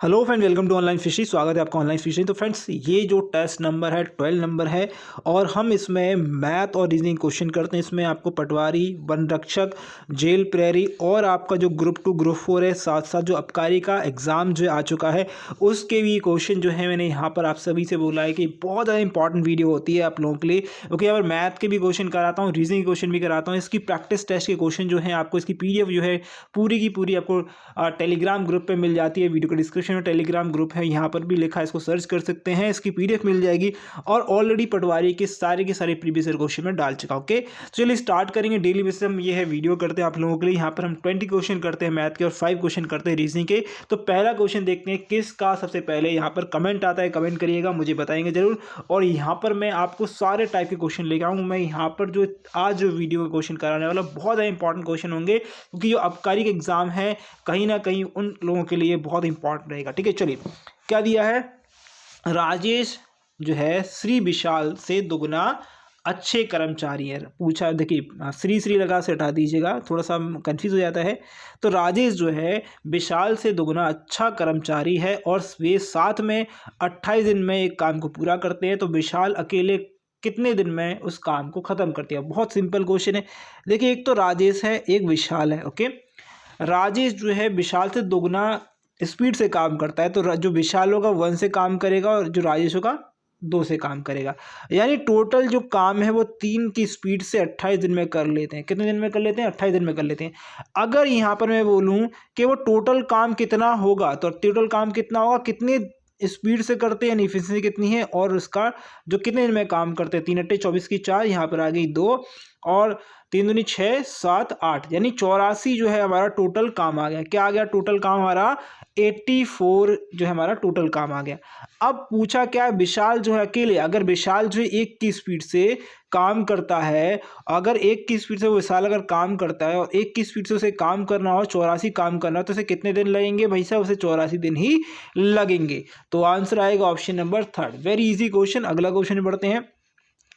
Hello friend, welcome to online fishing. स्वागत है आपका ऑनलाइन फिशिंग। तो फ्रेंड्स, ये जो टेस्ट नंबर है 12 नंबर है और हम इसमें मैथ और रीजनिंग क्वेश्चन करते हैं। इसमें आपको पटवारी, वन रक्षक, जेल प्रेरी और आपका जो ग्रुप 2 ग्रुप 4 है, साथ साथ जो आबकारी का एग्ज़ाम जो आ चुका है उसके भी क्वेश्चन जो है मैंने यहाँ पर आप सभी से बोला है कि बहुत ज़्यादा इंपॉर्टेंट वीडियो होती है आप लोगों के लिए। ओके, अगर मैथ के भी क्वेश्चन कराता हूँ, रीजनिंग क्वेश्चन भी कराता हूँ। इसकी प्रैक्टिस टेस्ट के क्वेश्चन जो है आपको इसकी PDF जो है पूरी की पूरी आपको टेलीग्राम ग्रुप पे मिल जाती है। वीडियो के डिस्क्रिप्शन में टेलीग्राम ग्रुप है, यहाँ पर भी लिखा है, इसको सर्च कर सकते हैं। इसकी PDF मिल जाएगी और ऑलरेडी पटवारी के सारे प्रीवियस ईयर क्वेश्चन में डाल चुका। ओके, तो चलिए स्टार्ट करेंगे। डेली बेसिस हम ये है वीडियो करते हैं आप लोगों के लिए। यहाँ पर हम 20 क्वेश्चन करते हैं मैथ के और 5 क्वेश्चन करते हैं रीजनिंग के। तो पहला क्वेश्चन देखते हैं किसका सबसे पहले यहाँ पर कमेंट आता है। कमेंट करिएगा, मुझे बताएंगे जरूर। और यहाँ पर मैं आपको सारे टाइप के क्वेश्चन लेकर आऊँ। मैं यहाँ पर जो आज जो वीडियो का क्वेश्चन कराने वाला बहुत ज़्यादा इंपॉर्टेंट क्वेश्चन होंगे, क्योंकि जो आबकारी का एग्जाम है कहीं ना कहीं उन लोगों के लिए बहुत इंपॉर्टेंट रहेगा। ठीक है, चलिए क्या दिया है। राजेश जो है श्री विशाल से दुगना अच्छे कर्मचारी है। पूछा, देखिए श्री श्री लगा से हटा दीजिएगा, थोड़ा सा कंफ्यूज हो जाता है। तो राजेश जो है विशाल से दुगना अच्छा कर्मचारी है और वे साथ में 28 दिन में एक काम को पूरा करते हैं। तो विशाल अकेले कितने दिन में उस काम को ख़त्म करते हैं। बहुत सिंपल क्वेश्चन है। देखिए, एक तो राजेश है, एक विशाल है। ओके, राजेश जो है विशाल से दोगुना स्पीड से काम करता है। तो जो विशाल होगा 1 से काम करेगा और जो राजेश होगा 2 से काम करेगा। यानी टोटल जो काम है वो 3 की स्पीड से 28 दिन में कर लेते हैं। कितने दिन में कर लेते हैं? 28 दिन में कर लेते हैं। अगर यहाँ पर मैं बोलूँ कि वो टोटल काम कितना होगा, तो टोटल काम कितना होगा, कितने स्पीड से करते हैं, यानी इफिशिएंसी कितनी है और उसका जो कितने दिन में काम करते हैं। 3 अट्टे 24 की 4, यहाँ पर आ गई 2 और 3 दूनी 6 7 8, यानी 84 जो है हमारा टोटल काम आ गया। क्या आ गया टोटल काम हमारा? 84 जो है हमारा टोटल काम आ गया। अब पूछा क्या, विशाल जो है अकेले, अगर विशाल जो है 1 की स्पीड से काम करता है, अगर 1 की स्पीड से वो विशाल अगर काम करता है और 1 की स्पीड से उसे काम करना हो, 84 काम करना हो, तो उसे कितने दिन लगेंगे भाई साहब? उसे 84 दिन ही लगेंगे। तो आंसर आएगा option number 3। Very easy question. अगला क्वेश्चन बढ़ते हैं।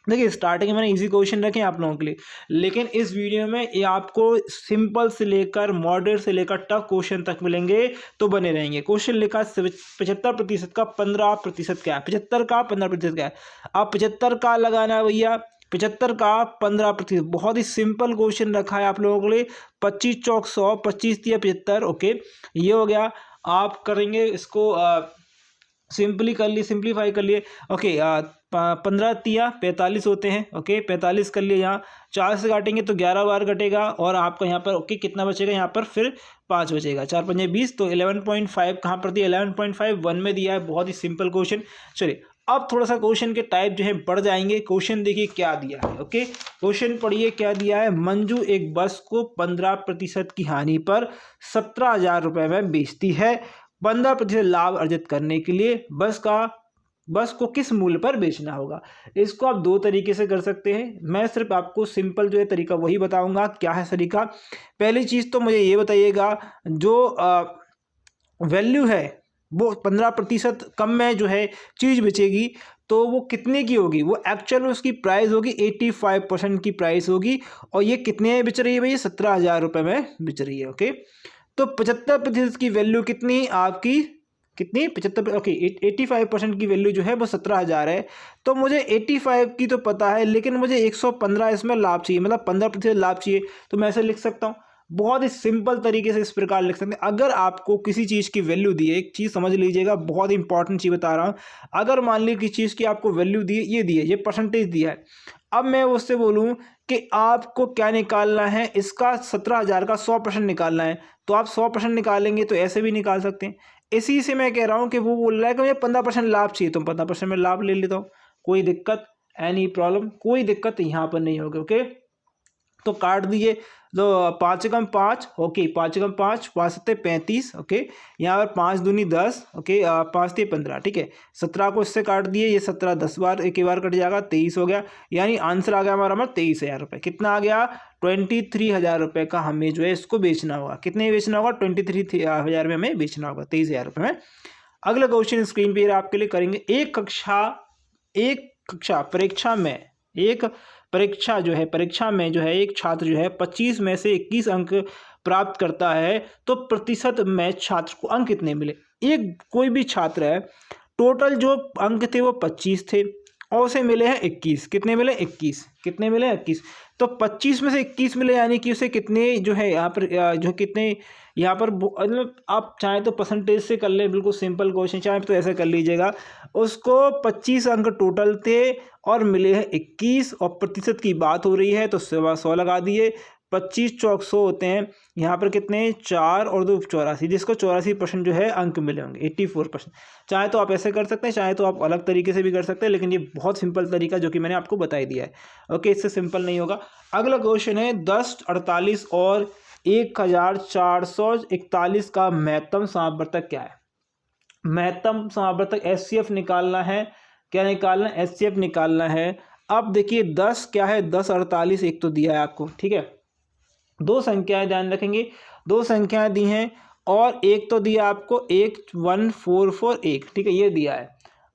देखिए, स्टार्टिंग में मैंने इजी क्वेश्चन रखे हैं आप लोगों के लिए, लेकिन इस वीडियो में ये आपको सिंपल से लेकर मॉडरेट से लेकर टफ क्वेश्चन तक मिलेंगे, तो बने रहेंगे। क्वेश्चन लिखा 75% का 15% क्या है? 75 का 15% क्या है? आप 75 का लगाना है भैया, 75 का 15%। बहुत ही सिंपल क्वेश्चन रखा है आप लोगों के लिए। 25 चौक 100, 25 दिया 75। ओके, ये हो गया। आप करेंगे इसको सिंपली कर लिए, सिंप्लीफाई कर लिए। ओके, 15 तिया 45 होते हैं। ओके, 45 कर लिए। यहाँ 4 से काटेंगे तो 11 बार कटेगा और आपका यहाँ पर ओके कितना बचेगा? यहाँ पर फिर 5 बचेगा। 4 पंजे 20, तो 11.5 कहाँ पर दिया? 11.5 1 में दिया है। बहुत ही सिंपल क्वेश्चन। चलिए, अब थोड़ा सा क्वेश्चन के टाइप जो है बढ़ जाएंगे। क्वेश्चन देखिए क्या दिया है। ओके, क्वेश्चन पढ़िए क्या दिया है। मंजू एक बस को 15% की हानि पर 17,000 रुपये में बेचती है। 15% लाभ अर्जित करने के लिए बस को किस मूल्य पर बेचना होगा? इसको आप 2 तरीके से कर सकते हैं। मैं सिर्फ आपको सिंपल जो है तरीका वही बताऊंगा। क्या है तरीका? पहली चीज़ तो मुझे ये बताइएगा, जो वैल्यू है वो 15% कम में जो है चीज़ बेचेगी, तो वो कितने की होगी? वो एक्चुअल में उसकी प्राइस होगी 85% की प्राइस होगी। और ये कितने में बिच रही है भैया? 17,000 रुपये में बिच रही है। ओके, तो 75% की वैल्यू कितनी आपकी? कितनी? 75। ओके, 85% की वैल्यू जो है वो 17,000 है। तो मुझे 85 की तो पता है, लेकिन मुझे 115 इसमें लाभ चाहिए, मतलब 15% लाभ चाहिए। तो मैं ऐसे लिख सकता हूँ, बहुत ही सिंपल तरीके से इस प्रकार लिख सकते हैं। अगर आपको किसी चीज़ की वैल्यू दी है, एक चीज़ समझ लीजिएगा, बहुत इंपॉर्टेंट चीज़ बता रहा हूँ। अगर मान ली किसी चीज़ की आपको वैल्यू दी है, ये दी है, ये परसेंटेज दिया है। अब मैं उससे बोलूँ कि आपको क्या निकालना है, इसका 17,000 का 100% निकालना है, तो आप 100% निकालेंगे तो ऐसे भी निकाल सकते हैं। इसी से मैं कह रहा हूँ कि वो बोल रहा है कि मुझे 15% लाभ चाहिए, तो 15% में लाभ ले लेता हूँ। कोई दिक्कत? Any problem? कोई दिक्कत यहाँ पर नहीं होगी। ओके, तो काट दीजिए। तो 5 कम 5, ओके, 5 कम 5, 5 सत्ते 35। ओके, यहाँ पर 5 दूनी 10। ओके, 5 ते 15। ठीक है, 17 को इससे काट दिए, ये 17 10 बार एक ही बार कट जाएगा, 23 हो गया। यानी आंसर आ गया हमारा 23,000 रुपये। कितना आ गया? 23,000 रुपये का हमें जो है इसको बेचना होगा। कितने बेचना होगा? 23,000 में हमें बेचना होगा, 23,000 रुपये में। अगला क्वेश्चन स्क्रीन पर आपके लिए करेंगे। एक कक्षा परीक्षा में जो है एक छात्र जो है 25 में से 21 अंक प्राप्त करता है, तो प्रतिशत में छात्र को अंक कितने मिले? एक कोई भी छात्र है, टोटल जो अंक थे वो 25 थे और उसे मिले हैं 21। कितने मिले? 21। कितने मिले? 21। तो 25 में से 21 मिले, यानी कि उसे कितने जो है यहाँ पर जो कितने यहाँ पर मतलब आप चाहें तो परसेंटेज से कर ले, बिल्कुल सिंपल क्वेश्चन, चाहे तो ऐसा कर लीजिएगा। उसको 25 अंक टोटल थे और मिले हैं 21 और प्रतिशत की बात हो रही है तो 100 लगा दिए। 25 चौक 100 होते हैं, यहाँ पर कितने 4 और 2 84, जिसको 84% जो है अंक मिले होंगे, 84%। चाहे तो आप ऐसे कर सकते हैं, चाहे तो आप अलग तरीके से भी कर सकते हैं, लेकिन ये बहुत सिंपल तरीका जो कि मैंने आपको बता ही दिया है। ओके, इससे सिंपल नहीं होगा। अगला क्वेश्चन है 10, 48 और 1441 का महत्तम समावर्तक क्या है? महत्तम समावर्तक एचसीएफ निकालना है। क्या निकालना है? एचसीएफ निकालना है। अब देखिए 10 क्या है, 10, 48 एक तो दिया है आपको, ठीक है। दो संख्याएं ध्यान रखेंगे, दो संख्याएं दी हैं और एक तो दिया आपको 11441, ठीक है, ये दिया है।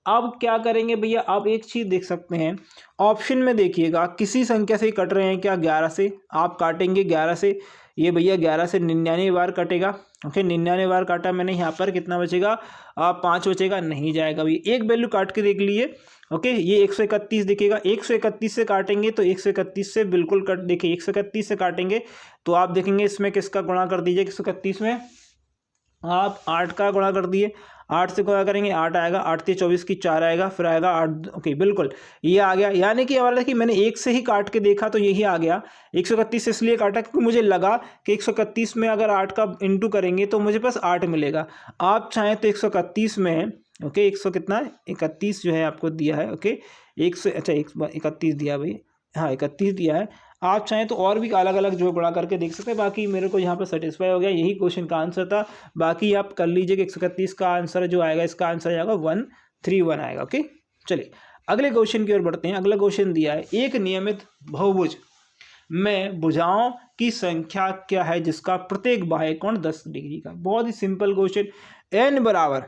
अब क्या करेंगे भैया, आप एक चीज़ देख सकते हैं, ऑप्शन में देखिएगा किसी संख्या से कट रहे हैं क्या? 11 से आप काटेंगे, 11 से, ये भैया 11 से 99 बार कटेगा। ओके, 99 बार काटा मैंने, यहाँ पर कितना बचेगा? 5 बचेगा, नहीं जाएगा भैया। एक वैल्यू काट के देख लिए। ओके, ये 131 दिखेगा, 131 से काटेंगे तो 131 से बिल्कुल कट, देखिए 131 से काटेंगे तो आप देखेंगे इसमें किसका गुणा कर दीजिए, 131 में आप 8 का गुणा कर दिए, 8 से गुणा करेंगे 8 आएगा, 8 से 24 की 4 आएगा, फिर आएगा 8। ओके, बिल्कुल ये आ गया। यानी कि हमारा कि मैंने एक से ही काट के देखा तो यही आ गया। 131 इसलिए काटा क्योंकि मुझे लगा कि 131 में अगर 8 का इंटू करेंगे तो मुझे बस 8 मिलेगा। आप चाहें तो 131 में, ओके, 100 कितना है, 31 जो है आपको दिया है। ओके, 100, अच्छा 31 दिया भाई, हाँ 31 दिया है। आप चाहें तो और भी अलग अलग जो गुणा करके देख सकते हैं। बाकी मेरे को यहाँ पर सेटिस्फाई हो गया, यही क्वेश्चन का आंसर था। बाकी आप कर लीजिए कि 131 का आंसर जो आएगा, इसका आंसर आएगा 131 आएगा। ओके, चलिए अगले क्वेश्चन की ओर बढ़ते हैं। अगला क्वेश्चन दिया है, एक नियमित बहुभुज में भुजाओं की संख्या क्या है जिसका प्रत्येक बाह्य कोण 10 डिग्री का? बहुत ही सिंपल क्वेश्चन। एन बराबर,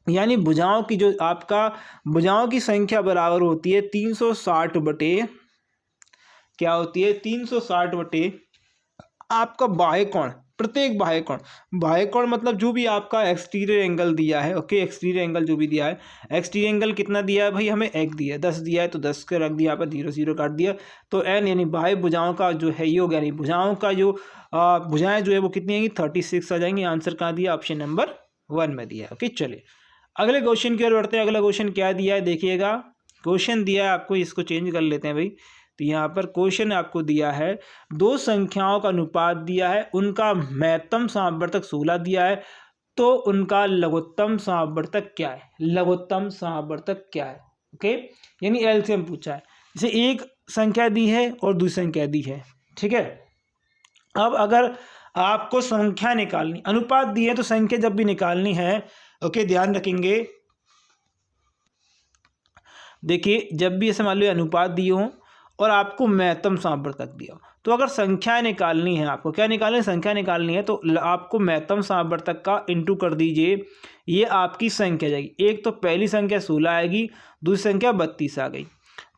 यानी भुजाओं की जो आपका भुजाओं की संख्या बराबर होती है 360 बटे, क्या होती है 360 बटे आपका बाह्य कोण, प्रत्येक बाह्य कोण। बाह्य कोण मतलब जो भी आपका एक्सटीरियर एंगल दिया है। ओके, एक्सटीरियर एंगल जो भी दिया है, एक्सटीरियर एंगल कितना दिया है भाई, हमें 1 दिया है, 10 दिया है तो 10 के रख दिया, यहाँ पर 0 0 काट दिया। तो एन यानी बाह्य भुजाओं का जो है ये हो गया, यानी भुजाओं का जो भुजाएं जो है वो कितनी आएंगी, 36 आ जाएंगी। आंसर कहाँ दिया? ऑप्शन नंबर 1 में दिया है। ओके, चलिए अगले क्वेश्चन की ओर बढ़ते हैं। अगला क्वेश्चन क्या दिया है देखिएगा, क्वेश्चन दिया है आपको, इसको चेंज कर लेते हैं भाई। तो यहाँ पर क्वेश्चन आपको दिया है, दो संख्याओं का अनुपात दिया है, उनका महत्तम समावर्तक 16 दिया है, तो उनका लघुत्तम समावर्तक क्या है? लघुत्तम समावर्तक क्या है? ओके, यानी एलसीएम पूछा है। जैसे एक संख्या दी है और दूसरी संख्या दी है, ठीक है। अब अगर आपको संख्या निकालनी, अनुपात दी है तो संख्या जब भी निकालनी है, ओके, ध्यान रखेंगे। देखिए जब भी ऐसे मान लो अनुपात दिए हों और आपको महत्तम समावर्तक दिया हो, तो अगर संख्या निकालनी है, आपको क्या निकालनी है? संख्या निकालनी है, तो आपको महत्तम समावर्तक का इंटू कर दीजिए, ये आपकी संख्या जाएगी। एक तो पहली संख्या 16 आएगी, दूसरी संख्या 32 आ गई,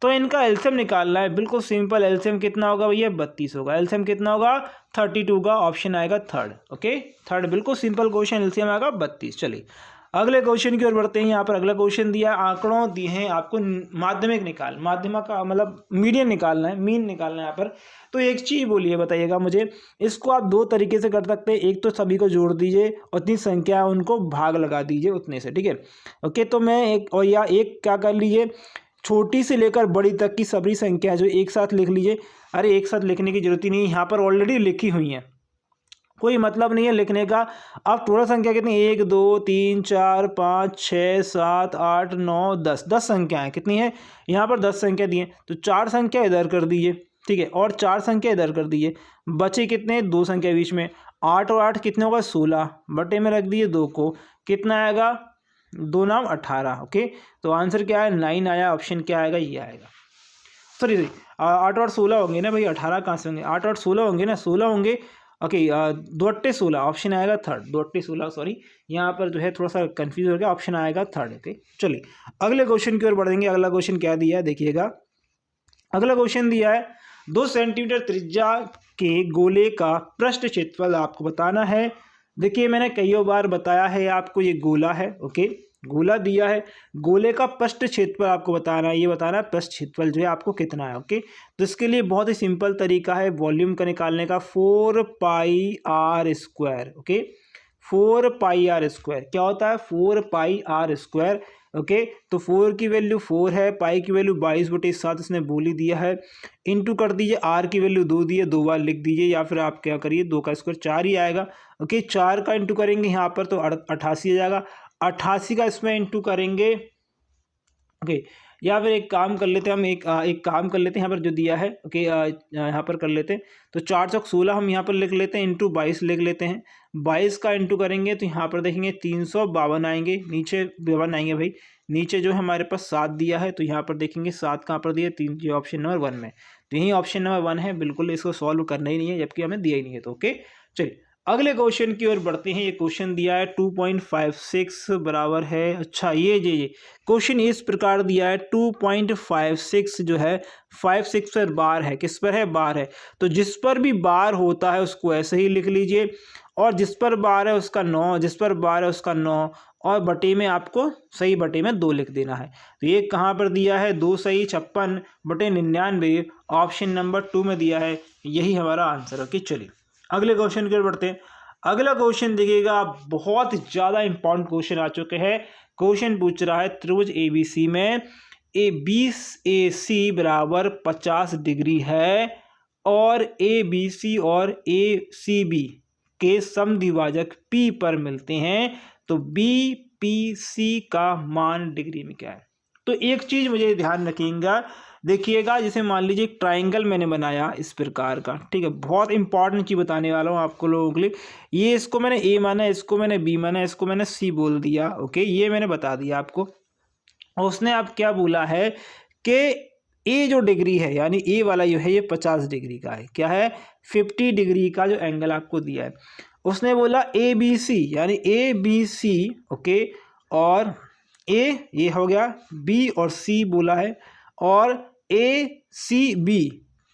तो इनका एलसीएम निकालना है। बिल्कुल सिंपल, एलसीएम कितना होगा भैया? 32 होगा। एलसीएम कितना होगा? 32 का ऑप्शन आएगा थर्ड। ओके, थर्ड, बिल्कुल सिंपल क्वेश्चन, एलसीएम आएगा 32। चलिए अगले क्वेश्चन की ओर बढ़ते हैं। यहाँ पर अगला क्वेश्चन दिया, आंकड़ों दिए हैं आपको, माध्यमिक निकाल, माध्यमिक का मतलब मीडियन निकालना है, मीन निकालना है यहाँ पर। तो एक चीज़ बोलिए, बताइएगा मुझे, इसको आप दो तरीके से कर सकते हैं। एक तो सभी को जोड़ दीजिए और जितनी संख्या है उनको भाग लगा दीजिए उतने से, ठीक है। ओके, तो मैं एक, और या एक क्या कर लीजिए, छोटी से लेकर बड़ी तक की सभी संख्या जो एक साथ लिख लीजिए। अरे एक साथ लिखने की जरूरत ही नहीं, यहाँ पर ऑलरेडी लिखी हुई हैं, कोई मतलब नहीं है लिखने का। अब टोटल संख्या कितनी? 1 2 3 4 5 6 7 8 9 10, 10 संख्या है। कितनी है? यहाँ पर 10 संख्या दी है, तो 4 संख्या इधर कर दीजिए, ठीक है, और 4 संख्या इधर कर दीजिए। बचे कितने? 2 संख्या बीच में, 8 और 8 कितने होगा? 16 बटे में रख दिए 2 को, कितना आएगा? 2 9 18। ओके, तो आंसर क्या है? 9 आया। ऑप्शन क्या आएगा? ये आएगा। सॉरी 8 और 16 होंगे ना भाई, 18 कहाँ से होंगे? 8 और 16 होंगे ना, 16 होंगे। ओके, 2 8 16, ऑप्शन आएगा थर्ड। 2 8 16, सॉरी यहाँ पर जो है थोड़ा सा कंफ्यूज हो गया, ऑप्शन आएगा थर्ड। ओके, चलिए अगले क्वेश्चन की ओर बढ़ेंगे। अगला क्वेश्चन क्या दिया है देखिएगा। अगला क्वेश्चन दिया है, 2 सेंटीमीटर त्रिज्या के गोले का पृष्ठ क्षेत्रफल आपको बताना है। देखिए मैंने कई बार बताया है आपको, ये गोला है, ओके, गोला दिया है, गोले का पृष्ठ क्षेत्रफल आपको बताना है, ये बताना है पृष्ठ क्षेत्रफल जो है आपको कितना है, ओके। तो इसके लिए बहुत ही सिंपल तरीका है वॉल्यूम का निकालने का, 4πr², ओके। 4πr², क्या होता है 4πr², ओके। तो 4 की वैल्यू 4 है, पाई की वैल्यू 22/7 इसने बोली दिया है, इंटू कर दीजिए, आर की वैल्यू 2 दी है, 2 बार लिख दीजिए, या फिर आप क्या करिए 2 का स्क्वायर 4 ही आएगा, ओके। 4 का इंटू करेंगे यहाँ पर तो 88 आ जाएगा, 88 का इसमें इंटू करेंगे, ओके। या फिर एक काम कर लेते हैं हम, एक काम कर लेते हैं यहाँ पर जो दिया है, ओके, यहाँ पर कर लेते हैं, तो 4 चौक 16 हम यहाँ पर लिख लेते हैं, इंटू 22 लिख लेते हैं, 22 का इंटू करेंगे तो यहाँ पर देखेंगे 352 आएंगे, नीचे 52 आएंगे भाई, नीचे जो है हमारे पास 7 दिया है, तो यहाँ पर देखेंगे 7 कहाँ पर दिया, 3, ये ऑप्शन नंबर 1 में, तो यही ऑप्शन नंबर 1 है, बिल्कुल इसको सॉल्व करना ही नहीं है, जबकि हमें दिया ही नहीं है, तो ओके। चलिए अगले क्वेश्चन की ओर बढ़ते हैं। ये क्वेश्चन दिया है 2.56 बराबर है, अच्छा ये क्वेश्चन इस प्रकार दिया है, 2.56 जो है 56 पर बार है, किस पर है, बार है, तो जिस पर भी बार होता है उसको ऐसे ही लिख लीजिए, और जिस पर बार है उसका 9, जिस पर बार है उसका 9, और बटे में आपको सही बटे में 2 लिख देना है। तो ये कहाँ पर दिया है, 2 सही 56/99, ऑप्शन नंबर 2 में दिया है, यही हमारा आंसर। ओके चलिए अगले क्वेश्चन की ओर बढ़ते हैं। अगला क्वेश्चन देखिएगा, बहुत ज़्यादा इंपॉर्टेंट क्वेश्चन आ चुके हैं। क्वेश्चन पूछ रहा है त्रिभुज ABC में BC बराबर 50 डिग्री है, और ABC और ACB के समद्विभाजक P पर मिलते हैं, तो BPC का मान डिग्री में क्या है। तो एक चीज़ मुझे ध्यान रखिएगा, देखिएगा, जैसे मान लीजिए एक ट्राइंगल मैंने बनाया इस प्रकार का, ठीक है, बहुत इंपॉर्टेंट चीज़ बताने वाला हूँ आपको लोगों के लिए। ये इसको मैंने A माना, इसको मैंने B माना, इसको मैंने C बोल दिया, ओके, ये मैंने बता दिया आपको। और उसने आप क्या बोला है कि A जो डिग्री है, यानी A वाला जो है ये 50 डिग्री का है, क्या है 50 डिग्री का जो एंगल आपको दिया है। उसने बोला ABC, यानी ABC, ओके, और A ये हो गया, B और C बोला है, और ACB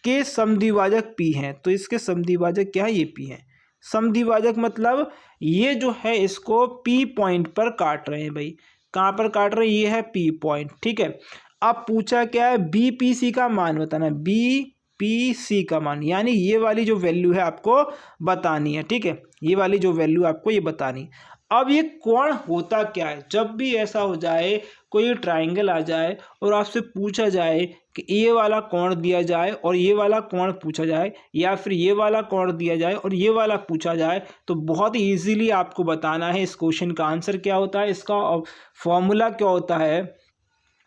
के समद्विभाजक P हैं, तो इसके समद्विभाजक क्या है, ये P है। समद्विभाजक मतलब ये जो है इसको P पॉइंट पर काट रहे हैं भाई, कहाँ पर काट रहे हैं, ये है P पॉइंट, ठीक है। अब पूछा क्या है, BPC का मान बताना, BPC का मान, यानी ये वाली जो वैल्यू है आपको बतानी है, ठीक है, ये वाली जो वैल्यू आपको ये बतानी। अब ये कोण होता क्या है, जब भी ऐसा हो जाए, कोई ट्राइंगल आ जाए और आपसे पूछा जाए कि ये वाला कोण दिया जाए और ये वाला कोण पूछा जाए, या फिर ये वाला कोण दिया जाए और ये वाला पूछा जाए, तो बहुत ही ईजीली आपको बताना है इस क्वेश्चन का आंसर क्या होता है, इसका फॉर्मूला क्या होता है,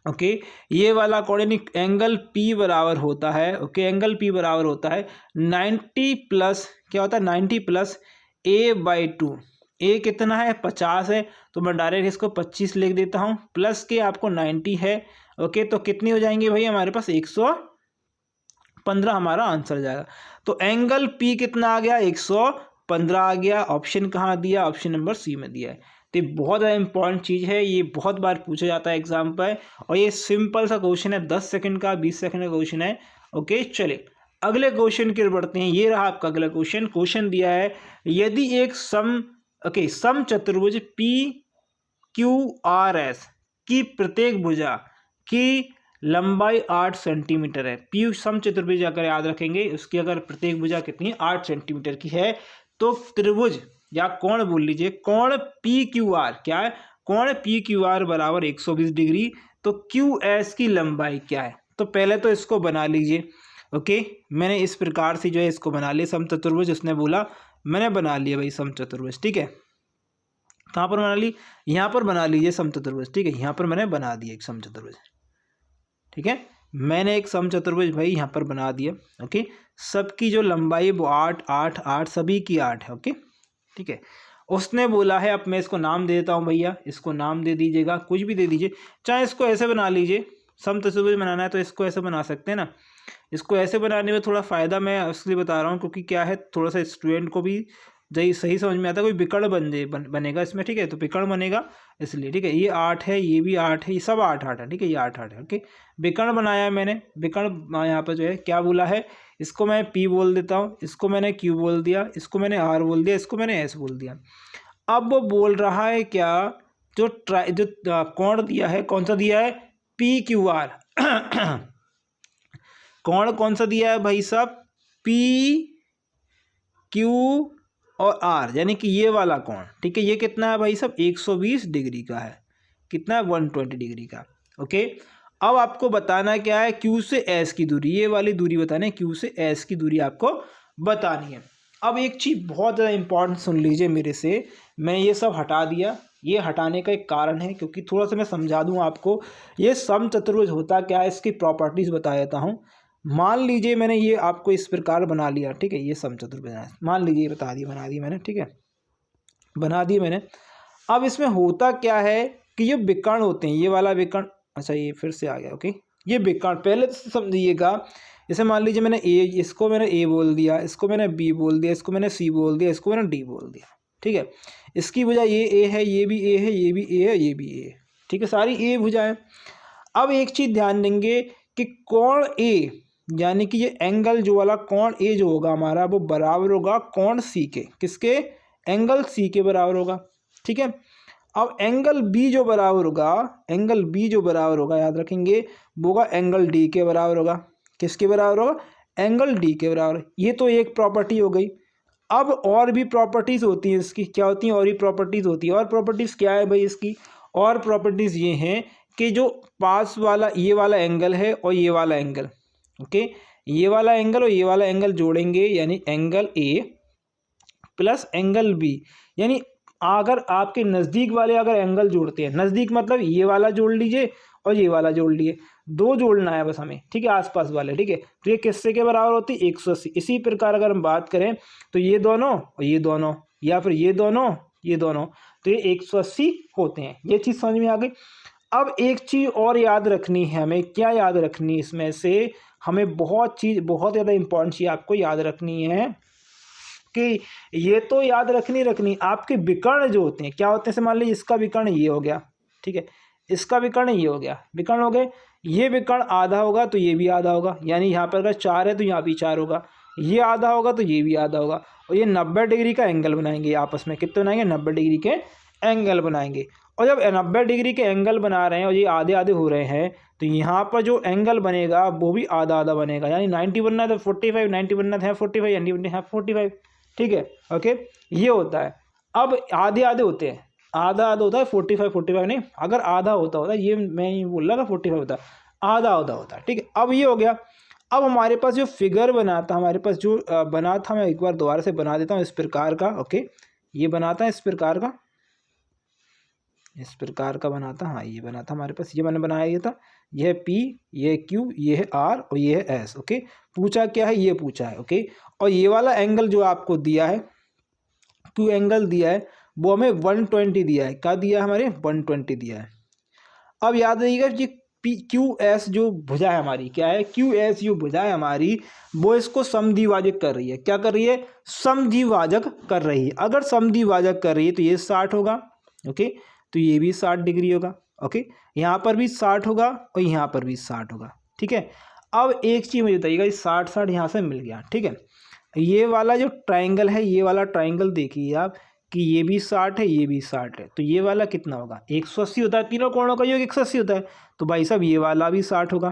ओके। ये वाला कोण यानी एंगल P बराबर होता है, ओके, एंगल P बराबर होता है 90 प्लस, क्या होता है 90 प्लस A/2, A कितना है 50 है, तो मैं डायरेक्ट इसको 25 लिख देता हूँ, प्लस के आपको 90 है, ओके, तो कितनी हो जाएंगे भाई हमारे पास 115 हमारा आंसर जाएगा। तो एंगल P कितना आ गया 115 आ गया, ऑप्शन कहाँ दिया, ऑप्शन नंबर C में दिया है। तो ये बहुत ज़्यादा इंपॉर्टेंट चीज़ है, ये बहुत बार पूछा जाता है एग्जाम पर, और ये सिंपल सा क्वेश्चन है, 10 सेकंड का 20 सेकंड का क्वेश्चन है, ओके। चलिए अगले क्वेश्चन की ओर बढ़ते हैं। ये रहा आपका अगला क्वेश्चन। क्वेश्चन दिया है, यदि एक सम चतुर्भुज PQRS की प्रत्येक भुजा की लंबाई 8 सेंटीमीटर है, P सम चतुर्भुज अगर याद रखेंगे, उसकी अगर प्रत्येक भुजा कितनी 8 सेंटीमीटर की है, तो त्रिभुज या कोण बोल लीजिए, कोण PQR क्या है, कोण PQR बराबर 120 डिग्री, तो QS की लंबाई क्या है। तो पहले तो इसको बना लीजिए, ओके, मैंने इस प्रकार से जो है इसको बना लिया समचतुर्भुज, उसने बोला मैंने बना लिया भाई समचतुर्भुज, ठीक है। कहाँ पर बना ली, यहाँ पर बना लीजिए समचतुर्भुज, ठीक है, यहाँ पर मैंने बना दिया एक समचतुर्भुज, ठीक है, मैंने एक समचतुर्भुज भाई यहाँ पर बना दिया, ओके। सबकी जो लंबाई वो 8 8 8 सभी की 8 है, ओके, ठीक है। उसने बोला है, अब मैं इसको नाम दे देता हूँ भैया, इसको नाम दे दीजिएगा, कुछ भी दे दीजिए, चाहे इसको ऐसे बना लीजिए, समचतुर्भुज बनाना है तो इसको ऐसे बना सकते हैं ना। इसको ऐसे बनाने में थोड़ा फ़ायदा मैं इसलिए बता रहा हूँ क्योंकि क्या है, थोड़ा सा स्टूडेंट को भी सही समझ में आता है, कोई विकर्ण बनेगा इसमें, ठीक है, तो विकर्ण बनेगा इसलिए, ठीक है। ये 8 है, ये भी 8 है, ये सब 8 8 है, ठीक है, ये 8 8 है, ओके। विकर्ण बनाया है मैंने, विकर्ण यहाँ पर जो है क्या बोला है, इसको मैं P बोल देता हूँ, इसको मैंने Q बोल दिया, इसको मैंने R बोल दिया, इसको मैंने S बोल दिया। अब वो बोल रहा है क्या, जो कोण दिया है कौन सा दिया है, PQR कोण कौन सा दिया है भाई साहब, PQ और R, यानी कि ये वाला कोण, ठीक है। ये कितना है भाई साहब, 120 डिग्री का है। कितना है, 120 डिग्री का। ओके, अब आपको बताना क्या है, Q से S की दूरी, ये वाली दूरी बताना है, Q से S की दूरी आपको बतानी है। अब एक चीज़ बहुत ज़्यादा इंपॉर्टेंट सुन लीजिए मेरे से, मैं ये सब हटा दिया, ये हटाने का एक कारण है क्योंकि थोड़ा सा मैं समझा दूँ आपको, ये समचतुर्भुज होता क्या है, इसकी प्रॉपर्टीज़ बता देता हूँ। मान लीजिए मैंने ये आपको इस प्रकार बना लिया, ठीक है, ये समचतुर्भुज है, मान लीजिए बता दिया, बना दिया मैंने, ठीक है, बना दिए मैंने। अब इसमें होता क्या है कि ये विकर्ण होते हैं, ये वाला विकर्ण, अच्छा ये फिर से आ गया, ओके, ये विकर्ण पहले तो समझिएगा। जैसे मान लीजिए मैंने इसको मैंने A बोल दिया, इसको मैंने B बोल दिया, इसको मैंने C बोल दिया, इसको मैंने D बोल दिया, ठीक है। इसकी भुजा ये A है, ये भी A है, ये भी A है, ये भी A है, ठीक है, सारी A भुजाएं। अब एक चीज़ ध्यान देंगे कि कोण A, यानी कि ये एंगल जो वाला कोण A जो होगा हमारा, वो बराबर होगा कोण C के, किसके, एंगल C के बराबर होगा, ठीक है। अब एंगल B जो बराबर होगा, एंगल B जो बराबर होगा, याद रखेंगे, वो होगा एंगल D के बराबर होगा। किसके बराबर होगा, एंगल D के बराबर। ये तो एक प्रॉपर्टी हो गई। अब और भी प्रॉपर्टीज़ होती हैं इसकी, क्या होती हैं, और भी प्रॉपर्टीज़ होती है। और प्रॉपर्टीज़ क्या है भाई इसकी, और प्रॉपर्टीज़ ये हैं कि जो पास वाला ये वाला एंगल है और ये वाला एंगल, ओके, ये वाला एंगल और ये वाला एंगल जोड़ेंगे, यानी angle A plus angle B, यानी अगर आपके नज़दीक वाले अगर एंगल जोड़ते हैं, नज़दीक मतलब ये वाला जोड़ लीजिए और ये वाला जोड़ लिए, दो जोड़ना है बस हमें, ठीक है, आसपास वाले, ठीक है। तो ये किससे के बराबर होती है, 180। इसी प्रकार अगर हम बात करें तो ये दोनों और ये दोनों, या फिर ये दोनों ये दोनों, तो ये 180 होते हैं। ये चीज़ समझ में आ गई। अब एक चीज़ और याद रखनी है हमें, क्या याद रखनी, इसमें से हमें बहुत ज़्यादा इंपॉर्टेंट चीज़ आपको याद रखनी है कि ये तो याद रखनी आपके विकर्ण जो होते हैं क्या होते हैं। जैसे मान लीजिए इसका विकर्ण ये हो गया, ठीक है, इसका विकर्ण ये हो गया, विकर्ण हो गए, ये विकर्ण आधा होगा तो ये भी आधा होगा, यानी यहाँ पर अगर 4 है तो यहाँ भी 4 होगा, ये आधा होगा तो ये भी आधा होगा, और ये 90 डिग्री का एंगल बनाएंगे आपस में। कितने बनाएंगे, 90 डिग्री के एंगल बनाएंगे। और जब 90 डिग्री के एंगल बना रहे हैं और ये आधे आधे हो रहे हैं, तो यहाँ पर जो एंगल बनेगा वो भी आधा आधा बनेगा, यानी 90 बनना है तो 45, 90 बनना है 45, 90 बनना है 45, ठीक है, ओके, ये होता है। अब आधे आधे होते हैं, आधा आधा होता है, 45 नहीं, अगर आधा होता ये मैं ये बोल रहा था 45 होता है, आधा आधा होता है, ठीक है। अब ये हो गया। अब हमारे पास जो फिगर बना था, हमारे पास जो बना था, मैं एक बार दोबारा से बना देता हूँ इस प्रकार का, ओके, ये बनाता है इस प्रकार का, इस प्रकार का बनाता, हाँ ये बना था हमारे पास, ये मैंने बनाया, ये था, ये है P, ये है Q, ये है R और ये है S, ओके। पूछा क्या है, ये पूछा है, ओके। और ये वाला एंगल जो आपको दिया है, Q एंगल दिया है, वो हमें 120 दिया है, क्या दिया है, हमारे 120 दिया है। अब याद रखिएगा जी, QS जो भुजा है हमारी, क्या है, QS जो भुजा है हमारी, वो इसको समद्विभाजक कर रही है, क्या कर रही है, समद्विभाजक कर रही है। अगर समद्विभाजक कर रही है तो ये 60 होगा, ओके, तो ये भी 60 डिग्री होगा, ओके, यहाँ पर भी 60 होगा और यहाँ पर भी 60 होगा, ठीक है। अब एक चीज़ मुझे बताइएगा, 60 यहाँ से मिल गया, ठीक है। ये वाला जो ट्राइंगल है, ये वाला ट्राइंगल देखिए आप कि ये भी 60 है, ये भी 60 है, तो ये वाला कितना होगा, 180 होता है, तीनों कोणों का योग 180 होता है, तो भाई साहब ये वाला भी 60 होगा,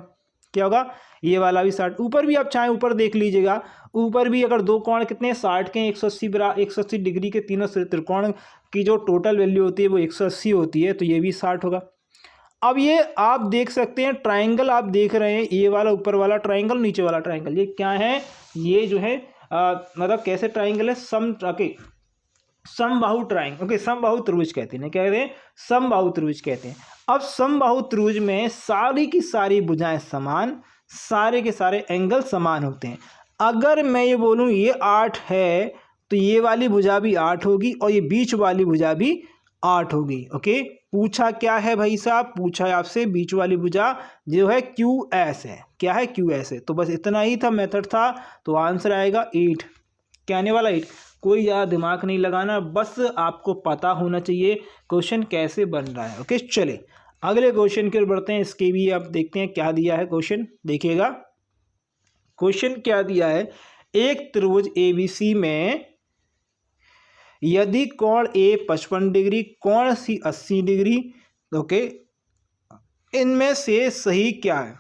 क्या होगा, ये वाला भी 60। ऊपर भी आप चाहें ऊपर देख लीजिएगा, ऊपर भी अगर दो कोण कितने 60 के 180 डिग्री के तीनों त्रिकोण की जो टोटल वैल्यू होती है वो 180 होती है, तो ये भी 60 होगा। अब ये आप देख सकते हैं ट्राइंगल, आप देख रहे हैं ये वाला ऊपर वाला ट्राइंगल, नीचे वाला ट्राइंगल, ये क्या है, ये जो है मतलब कैसे ट्राइंगल है, समबाहु ट्राइंगल, ओके, समबाहु त्रिभुज कहते हैं, क्या कहते हैं, समबाहु त्रिभुज कहते हैं। अब समबाहु त्रिभुज में सारी की सारी भुजाएं समान, सारे के सारे एंगल समान होते हैं। अगर मैं ये बोलूँ ये 8 है तो ये वाली भुजा भी 8 होगी और ये बीच वाली भुजा भी 8 होगी, ओके। पूछा क्या है भाई साहब, पूछा है आपसे बीच वाली भुजा जो है QS है, क्या है, QS है। तो बस इतना ही था, मेथड था, तो आंसर आएगा 8, क्या आने वाला 8। कोई ज़्यादा दिमाग नहीं लगाना, बस आपको पता होना चाहिए क्वेश्चन कैसे बन रहा है, ओके। चले अगले क्वेश्चन की ओर बढ़ते हैं, इसके भी आप देखते हैं क्या दिया है क्वेश्चन, देखिएगा। क्वेश्चन क्या दिया है, एक त्रिभुज ABC में यदि कोण A 55 डिग्री, कोण C 80 डिग्री, ओके, इनमें से सही क्या है,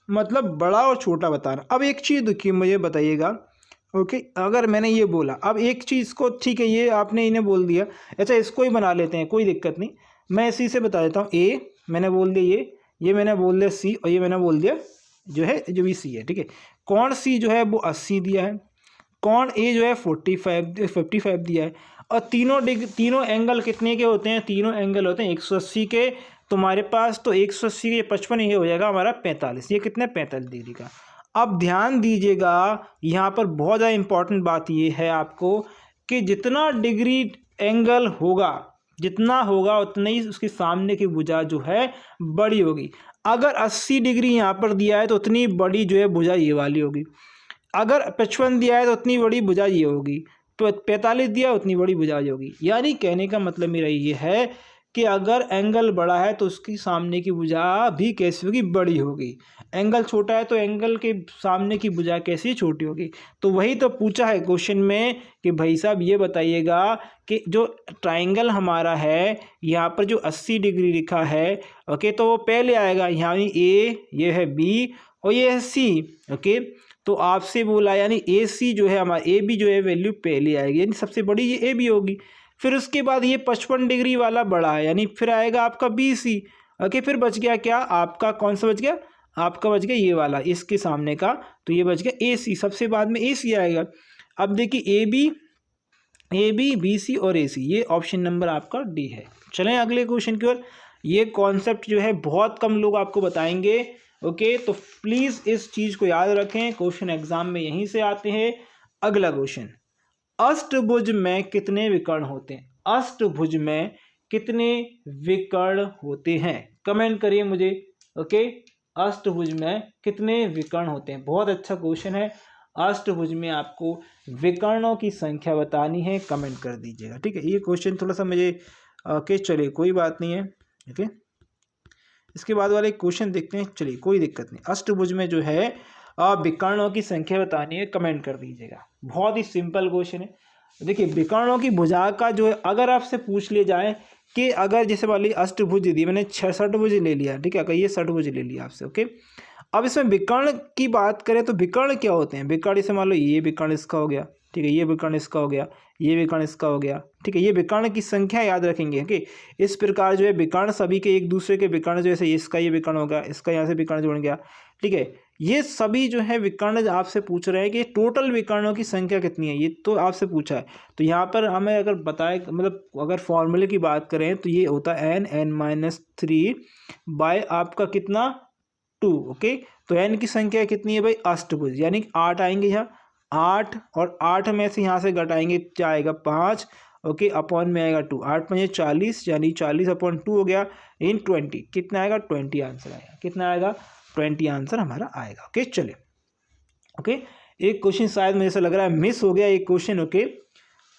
मतलब बड़ा और छोटा बताना। अब एक चीज़ देखिए, मुझे बताइएगा, ओके, अगर मैंने ये बोला, अब एक चीज़ को, ठीक है, ये आपने इन्हें बोल दिया, अच्छा इसको ही बना लेते हैं, कोई दिक्कत नहीं, मैं इसी से बता देता हूँ। A मैंने बोल दिया, ये मैंने बोल दिया C, और ये मैंने बोल दिया जो है, जो भी C है, ठीक है। कोण C जो है वो 80 दिया है, कोण A जो है 55 दिया है, और तीनों एंगल कितने के होते हैं, तीनों एंगल होते हैं 180 के। तुम्हारे पास तो 180 के 55, ये हो जाएगा हमारा 45, ये कितने 45 डिग्री का। अब ध्यान दीजिएगा, यहाँ पर बहुत ज़्यादा इंपॉर्टेंट बात ये है आपको कि जितना डिग्री एंगल होगा, जितना होगा उतना ही उसके सामने की भुजा जो है बड़ी होगी। अगर 80 डिग्री यहाँ पर दिया है तो उतनी बड़ी जो है भुजा ये वाली होगी, अगर 55 दिया है तो उतनी बड़ी भुजा ये होगी, तो 45 दिया उतनी बड़ी भुजा ये होगी। यानी कहने का मतलब मेरा ये है कि अगर एंगल बड़ा है तो उसकी सामने की भुजा भी कैसी होगी, बड़ी होगी। एंगल छोटा है तो एंगल के सामने की भुजा कैसी, छोटी होगी। तो वही तो पूछा है क्वेश्चन में कि भाई साहब ये बताइएगा कि जो ट्राइंगल हमारा है, यहाँ पर जो 80 डिग्री लिखा है, ओके, तो वो पहले आएगा, यानी A, ये है B और ये है C, ओके। तो आपसे बोला यानी AC जो है हमारा, AB जो है वैल्यू पहले आएगी, यानी सबसे बड़ी ये AB होगी। फिर उसके बाद ये 55 डिग्री वाला बड़ा है, यानी फिर आएगा आपका BC, ओके। फिर बच गया क्या आपका, कौन सा बच गया, आपका बच गया ये वाला, इसके सामने का, तो ये बच गया AC, सबसे बाद में AC आएगा। अब देखिए AB, BC और AC, ये ऑप्शन नंबर आपका D है। चलें अगले क्वेश्चन की ओर। ये कॉन्सेप्ट जो है बहुत कम लोग आपको बताएंगे, ओके, तो प्लीज़ इस चीज़ को याद रखें, क्वेश्चन एग्जाम में यहीं से आते हैं। अगला क्वेश्चन, अष्टभुज में कितने विकर्ण होते हैं, अष्टभुज में कितने विकर्ण होते हैं, कमेंट करिए मुझे, ओके। अष्टभुज में कितने विकर्ण होते हैं, बहुत अच्छा क्वेश्चन है। अष्टभुज में आपको विकर्णों की संख्या बतानी है, कमेंट कर दीजिएगा, ठीक है। ये क्वेश्चन थोड़ा सा मुझे, ओके, चलिए कोई बात नहीं है, ओके। इसके बाद वाले क्वेश्चन देखते हैं, चलिए कोई दिक्कत नहीं। अष्टभुज में जो है विकर्णों की संख्या बतानी है, कमेंट कर दीजिएगा। बहुत ही सिंपल क्वेश्चन है। देखिए विकर्णों की भुजा का जो है, अगर आपसे पूछ लिया जाए कि अगर जैसे वाली अष्टभुज दी, मैंने 66 ले लिया, ठीक है, ये 60 ले लिया आपसे, ओके। अब इसमें विकर्ण की बात करें तो विकर्ण क्या होते हैं, विकर्ण जैसे मान लो ये विकर्ण इसका हो गया, ठीक है, ये विकर्ण इसका हो गया, ये विकर्ण इसका हो गया, ठीक है। ये विकर्ण की संख्या याद रखेंगे, ओके। इस प्रकार जो है विकर्ण सभी के एक दूसरे के विकर्ण, जैसे इसका ये विकर्ण हो गया, इसका यहाँ से विकर्ण जुड़ गया, ठीक है। ये सभी जो है विकर्ण आपसे पूछ रहे हैं कि टोटल विकर्णों की संख्या कितनी है, ये तो आपसे पूछा है। तो यहाँ पर हमें अगर बताए, मतलब अगर फॉर्मूले की बात करें तो ये होता है n(n-3) बाय आपका कितना 2, ओके। तो n की संख्या कितनी है भाई, अष्टभुज, यानी 8 आएंगे यहाँ, 8, और 8 में से यहाँ से घटाएंगे क्या आएगा 5, ओके, अपॉन में आएगा 2, 8 में 40, यानी 40/2 हो गया, इन 20, कितना आएगा 20 आंसर आएगा, कितना आएगा 20 आंसर हमारा आएगा, ओके। चलिए, ओके। एक क्वेश्चन शायद मुझे ऐसा लग रहा है मिस हो गया, एक क्वेश्चन, ओके, है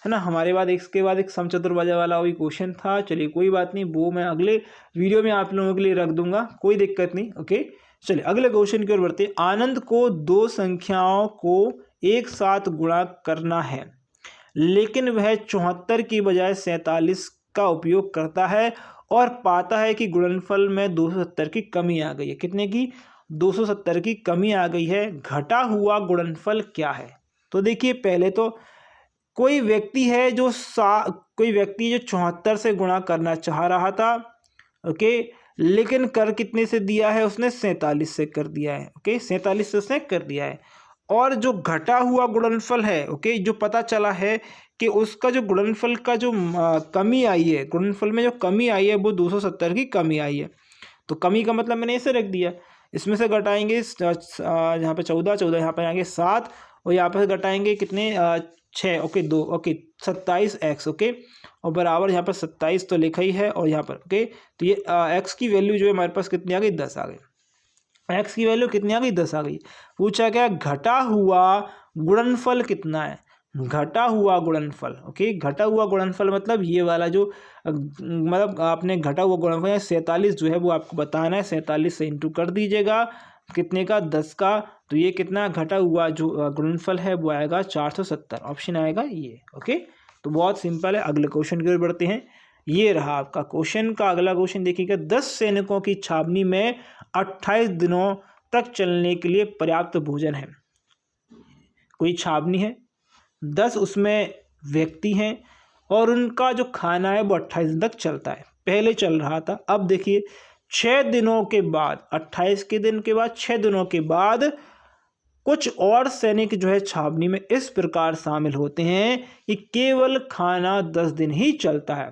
ना, हमारे बाद इसके बाद एक समचतुर्भुज वाला वही क्वेश्चन था। चलिए कोई बात नहीं, वो मैं अगले वीडियो में आप लोगों के लिए रख दूंगा, कोई दिक्कत नहीं, ओके। चलिए अगले क्वेश्चन की ओर बढ़ते हैं। आनंद को दो संख्याओं को एक साथ गुणा करना है, लेकिन वह 74 की बजाय 47 का उपयोग करता है और पाता है कि गुणनफल में 270 की कमी आ गई है। कितने की, 270 की कमी आ गई है। घटा हुआ गुणनफल क्या है। तो देखिए पहले तो कोई व्यक्ति है जो 74 से गुणा करना चाह रहा था, ओके, लेकिन कर कितने से दिया है उसने, 47 से कर दिया है, ओके, 47 से उसने कर दिया है। और जो घटा हुआ गुणनफल है, ओके, जो पता चला है कि उसका जो गुणनफल का जो कमी आई है, गुणनफल में जो कमी आई है वो 270 की कमी आई है। तो कमी का मतलब मैंने ऐसे रख दिया, इसमें से घटाएंगे यहाँ पे 14, यहाँ पर आएंगे 7, और यहाँ पर घटाएंगे कितने 6, ओके 2, ओके 27x, ओके, और बराबर यहाँ पर 27 तो लिखा ही है, और यहाँ पर ओके। तो ये x की वैल्यू जो है हमारे पास कितनी आ गई, 10 आ गई। x की वैल्यू कितनी आ गई, 10 आ गई। पूछा क्या, घटा हुआ गुणनफल कितना है, घटा हुआ गुणनफल, ओके। घटा हुआ गुणनफल मतलब ये वाला जो मतलब आपने घटा हुआ गुणनफल 47 जो है वो आपको बताना है, 47 से इंटू कर दीजिएगा, कितने का 10 का, तो ये कितना घटा हुआ जो गुणनफल है वो आएगा 470, ऑप्शन आएगा ये। ओके, तो बहुत सिंपल है। अगले क्वेश्चन की ओर बढ़ते हैं। ये रहा आपका क्वेश्चन का अगला क्वेश्चन, देखिएगा 10 सैनिकों की छावनी में 28 दिनों तक चलने के लिए पर्याप्त भोजन है। कोई छावनी है, 10 उसमें व्यक्ति हैं और उनका जो खाना है वो 28 दिन तक चलता है। पहले चल रहा था, अब देखिए 6 दिनों के बाद, 28 के दिन के बाद 6 दिनों के बाद कुछ और सैनिक जो है छावनी में इस प्रकार शामिल होते हैं कि केवल खाना 10 दिन ही चलता है।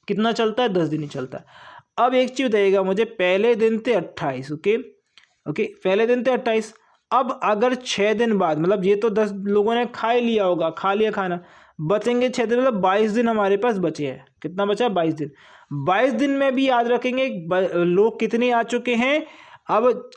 कितना चलता है? 10 दिन ही चलता है। अब एक चीज बताइएगा मुझे, पहले दिन थे 28, ओके ओके, पहले दिन थे 28। अब अगर 6 दिन बाद, मतलब ये तो 10 लोगों ने खा ही लिया होगा, खा लिया खाना, बचेंगे 6 दिन, मतलब 22 दिन हमारे पास बचे हैं। कितना बचा? 22 दिन। 22 दिन में भी याद रखेंगे लोग कितने आ चुके हैं। अब